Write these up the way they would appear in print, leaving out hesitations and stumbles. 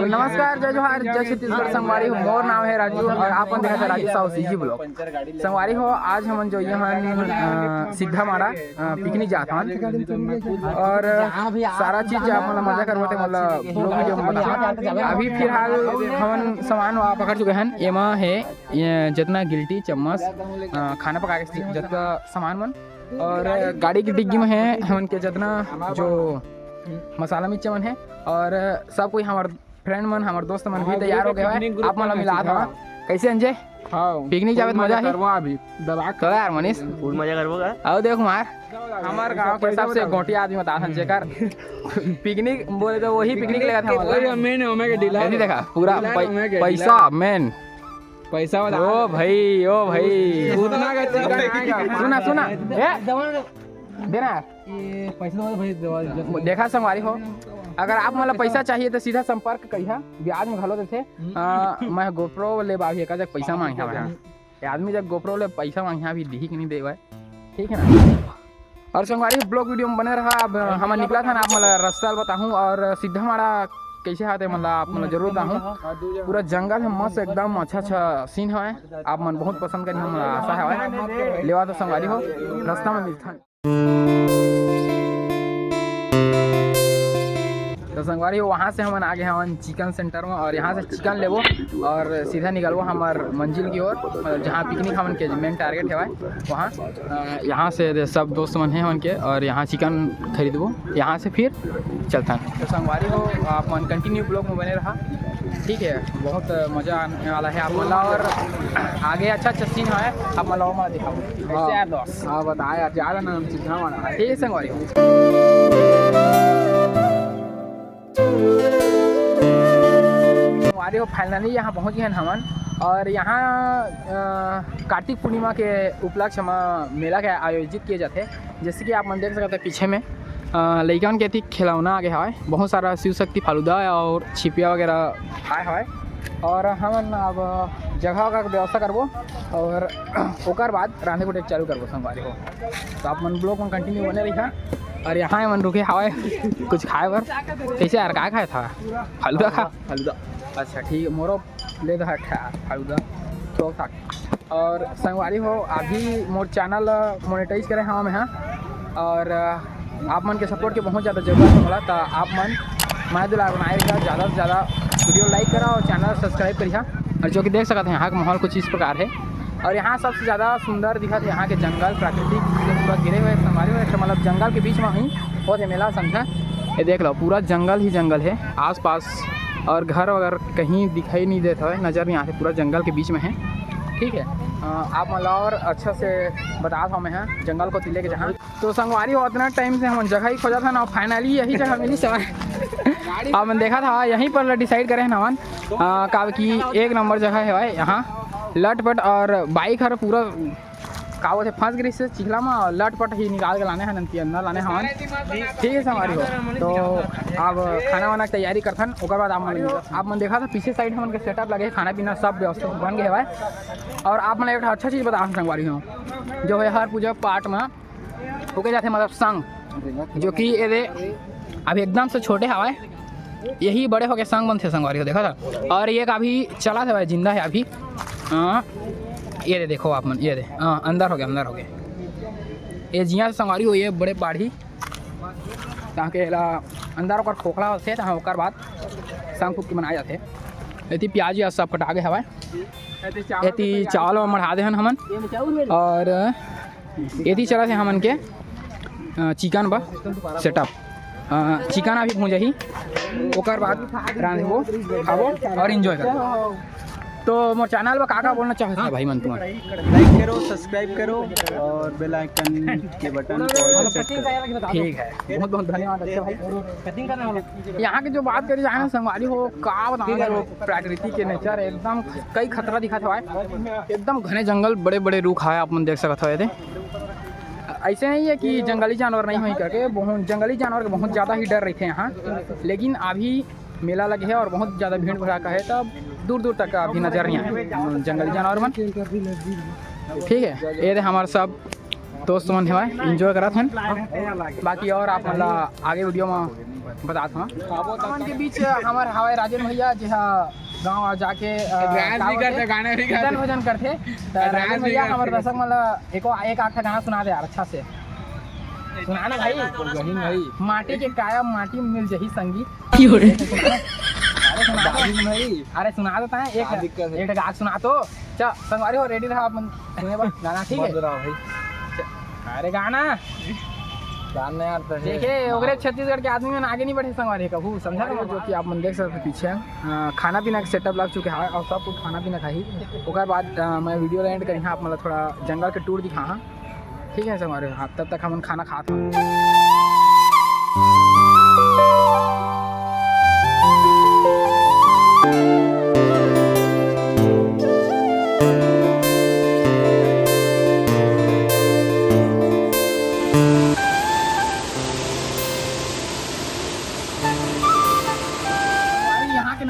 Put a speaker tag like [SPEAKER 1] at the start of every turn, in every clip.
[SPEAKER 1] तो नमस्कार, जय जोहार, जय छत्तीसगढ़। संगवारी हो, मोर नाम है राजू और आप देखा था राजू साहू सीजी ब्लॉग। संगवारी हो, आज हम जो यहाँ सीधा मारा पिकनिक जाता हन और सारा चीज आप मतलब मजा करवाते मतलब ब्लॉग वीडियो में बता। अभी फिलहाल हम सामान वहाँ पकड़ चुके हैं। एमा है जितना गिल्टी चम्मच खाना पका के जितना सामान मन और गाड़ी की डिग्गी में है हमन के जितना जो मसाला मिर्चा मन है और सब कोई हमारे फ्रेंड मन हमारे दोस्त मन भी तैयार हो गए हैं। आप मन मिला था कैसे अंजय? हाँ, पिकनिक जावे मजा है अभी दबा कर यार मनीष फुल मजा करबोगा। आओ देखो मार हमारे गांव के हिसाब से गोटी आदमी बता था जेकर पिकनिक बोले तो वही पिकनिक लगा था मतलब मेन ओमे के डीलर नहीं देखा पूरा पैसा मेन पैसा वाला। ओ भाई उतना का सुना सुना देना ये पैसा भाई देखा संगवारी हो। अगर आप मतलब पैसा चाहिए तो सीधा संपर्क करिए, ब्याज में घलो देते। मैं गोप्रो ले बाभी का जब पैसा मांगे ये आदमी जब गोप्रो ले पैसा मांगे भी दी कि नहीं देवे, ठीक है ना। और संगवारी ब्लॉग वीडियो में बने रहा। अब हम निकला था ना, आप मतलब रास्ता बताऊँ और सीधा हमारा कैसे आते मतलब आप मतलब जरूर बताऊँ। पूरा जंगल है मस्त एकदम अच्छा सीन है, आप मन बहुत पसंद करेंगे हम आशा है। लेवा तो संगवारी हो रास्ता में मिलता तो संगवारी हो। वहाँ से हम आगे हम चिकन सेंटर में और यहाँ से चिकन लेवो और सीधा निकलवो हमार मंजिल की ओर जहाँ पिकनिक हमन के मेन टारगेट है वहाँ। यहाँ से सब दोस्त मन हैं हमन के और यहाँ चिकन खरीदबो, यहाँ से फिर चलता है। तो संगवारी हो आप मन कंटिन्यू ब्लॉग में बने रहा, ठीक है। बहुत मज़ा आने वाला है आप मतलब और आगे अच्छा सीन है आप मतलब मैं दिखाऊँ कैसे यार दोस्त। हाँ बताया ज़्यादा नाम सीधा माना, ठीक है संगवारी हो। फाइनली यहाँ पहुँच गए हमन और यहाँ कार्तिक पूर्णिमा के उपलक्ष्य में मेला के आयोजित किए जाते हैं। जैसे कि आप मन देख सकते हैं पीछे में लड़कन के थी खिलौना आगे है, बहुत सारा शिव शक्ति फालूदा और छिपिया वगैरह आए है और हमन अब जगह का व्यवस्था करबो और ओकर बाद रांधे को चालू करबो संगवारी हो। तो आप मन ब्लॉग में कंटिन्यू बने रही। और यहाँ मन रुके हवाए कुछ खाए बर कैसे यार क्या खाया था? फालूदा खा फालूदा, अच्छा ठीक है मोरो ले दो फालूदा तो था। और संगवारी हो अभी मोर चैनल मोनेटाइज करें हम यहाँ और आप मन के सपोर्ट के बहुत ज़्यादा जरूरत है मला। तो आप मन मैं बनाएगा ज़्यादा से ज़्यादा वीडियो लाइक करा और चैनल सब्सक्राइब करिए। और जो कि देख सकते हैं यहाँ का माहौल कुछ इस प्रकार है और यहाँ सबसे ज़्यादा सुंदर दिखा था यहाँ के जंगल प्राकृतिक पूरा घिरे हुए संगवारी हुए मतलब जंगल के बीच में ही बहुत मेला समझा। ये देख लो पूरा जंगल ही जंगल है आसपास और घर वगैरह कहीं दिखाई नहीं देता है, नज़र नहीं आते, पूरा जंगल के बीच में है, ठीक है। आप मतलब और अच्छा से बता था मैं यहाँ जंगल को तिले के जहाँ। तो संगवारी हो उतना टाइम से हम जगह ही खोजा था ना, फाइनली यही जगह मिली सवाल अब मैंने देखा था यहीं पर डिसाइड करे हैं नवन का कि एक नंबर जगह है भाई यहाँ लटपट और बाइक हर पूरा का वो फंस गई से चिखला में लटपट ही निकाल के लाने हैं नंती अंदर लाने हवन, ठीक है संगवारी हो। तो अब खाना वाना की तैयारी करथन ओकर बाद आप मन देखा था पीछे साइड हमन के सेटअप लगे खाना पीना सब व्यवस्था बन गए है। और आप मन एक अच्छा चीज़ बता संगवारी हो जो है हर पूजा पाठ में होके जाते मतलब संग जो कि ये अभी एकदम से छोटे हवाए यही बड़े होके संग बनते संगवारी हो देखा था। और ये अभी चला था भाई जिंदा है अभी ये दे देखो आप मन ये दे अंदर हो गया ये जिया से संगवारी हो ये बड़े बाढ़ी ताकि अंदर ओकर खोखला होते तो ओकर बाद संग फूक के बनाए जाते। ये प्याज या सब कटा गए हवा ये चावल मढ़ा दे हमन और ये चला थे हमन के चिकन बा सेटअप चिकन अभी भूंजे ही ओकर बाद रांधबो खाबो और एंजॉय करबो। तो मोर चैनल पर का बोलना चाहता है भाई मन तुम
[SPEAKER 2] लाइक करो सब्सक्राइब करो और बेल आइकन के बटन को सेट करो,
[SPEAKER 1] ठीक है। बहुत बहुत धन्यवाद अच्छे भाई। यहाँ की जो बात करी जाए ना संगवारी हो का बताओ प्रकृति के नेचर एकदम कई खतरा दिखा था एकदम घने जंगल बड़े बड़े रुख है आप मन देख सकते हो। ऐसे नहीं है कि जंगली जानवर नहीं हुई करके बहुत जंगली जानवर के बहुत ज़्यादा ही डर रहते हैं यहाँ, लेकिन अभी मेला लगे है और बहुत ज़्यादा भीड़ भड़ाका है तब दूर दूर तक अभी नजर नहीं आए जंगली जानवर मन, ठीक है। ये हमारे सब दोस्त मन है एंजॉय करा था बाकी और आप मतलब आगे वीडियो में बता था हमन के बीच हमारे हवाई राजन भैया जी हाँ गाँव जाके कीर्तन भजन करते राजन भैया हमारे दर्शक मतलब एक आखा गाना सुना दे यार अच्छा से सुना ना भाई माटी के काया माटी में मिल जही संगी अरे सुना देता है एक गाना सुना तो चल संगवारी हो रेडी रहा अपन सुने गाना ठीक है अरे गाना यार देखिए ओकरे छत्तीसगढ़ के आदमी में आगे नहीं बढ़े संगवारी कहूँ समझा ना जो कि आप मन देख सकते पीछे खाना पीना के सेटअप लग चुके हैं और सब कुछ खाना पीना खाई ओकर बाद मैं वीडियो एंड करी हाँ आप मतलब थोड़ा जंगल के टूर दिखा हाँ ठीक है संगवारी हाँ तब तक हम खाना खाता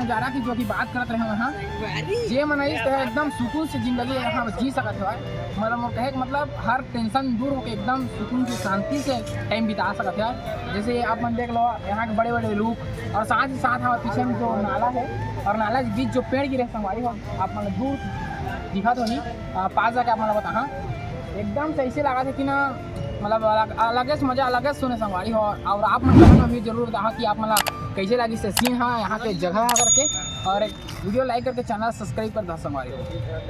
[SPEAKER 1] नज़ारा की जो कि बात करते रहे वहाँ जे मनाई एकदम सुकून से जिंदगी यहाँ जी सकते हो मतलब कहे मतलब हर टेंशन दूर होकर एकदम सुकून की शांति से टाइम बिता सकते हो जैसे आप मन देख लो यहाँ के बड़े बड़े रूख और साथ ही साथ हमारे पीछे में जो नाला है और नाला के बीच जो पेड़ गिरे संगवारी हो आप मतलब दूर दिखा तो नहीं पास जाके आप मतलब बता एकदम से ऐसे लगा था कि ना मतलब अलग से मजा अलग सुने संगवारी हो और आप मतलब भी जरूर कहा कि आप मतलब कैसे लगी से सीन है यहाँ के जगह करके और वीडियो लाइक करके चैनल सब्सक्राइब कर दो संगवारी हो।